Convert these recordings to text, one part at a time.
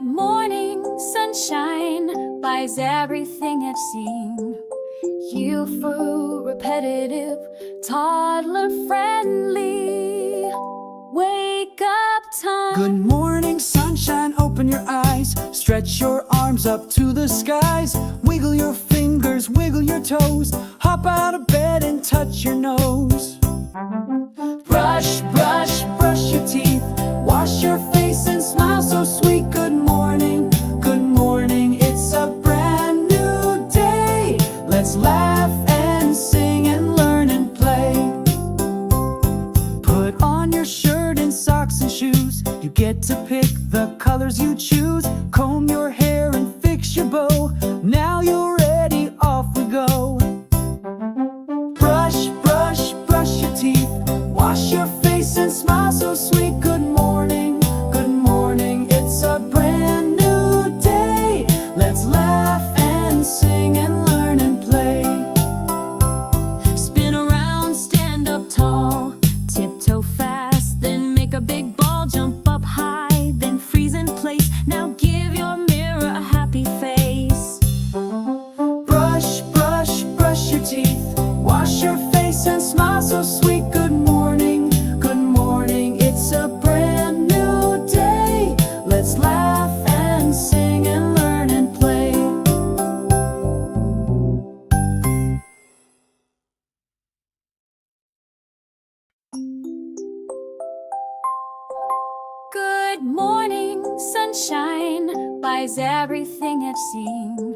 Good morning, sunshine buys everything I've seen. Youthful, repetitive, toddler friendly. Wake up time. Good morning, sunshine, open your eyes. Stretch your arms up to the skies. Wiggle your fingers, wiggle your toes. Hop out of bed and touch your nose. Brush, brush, brush your teeth. Wash your face and smile so sweet. Good morning, it's a brand new day. Let's laugh and sing and learn and play. Put on your shirt and socks and shoes. You get to pick the colors you choose. Comb your hair and fix your bow. Now you're ready, off we go. Brush, brush, brush your teeth. Wash your face and smile so sweet. Good morning, it's a brand new day. Let's laugh and sing and learn and play. Spin around, stand up tall. Tiptoe fast, then make a big ball. Jump up high, then freeze in place. Now give your mirror a happy face. Brush, brush, brush your teeth. Wash your face and smile so sweet. Good morning, it's a brand new day. Let's laugh and sing and learn and play. Good morning, sunshine buys everything I've seen.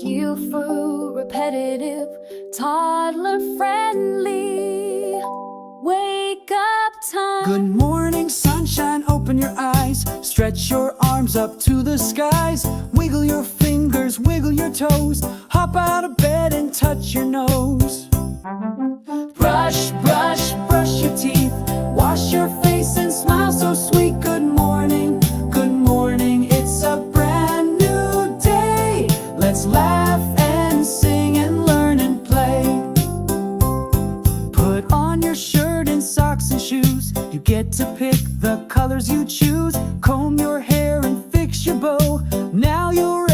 Youthful, repetitive, toddler friendly. Wake up time. Good morning, sunshine, open your eyes. Stretch your arms up to the skies. Wiggle your fingers, wiggle your toes. Hop out of bed and touch your nose. Brush, brush, brush your teeth. Wash your face and smile so sweet. Good morning, it's a brand new day. Let's laugh and sing and learn and play. Put on your shirt and socks and shoes. You get to pick the colors you choose. Comb your hair and fix your bow. Now you're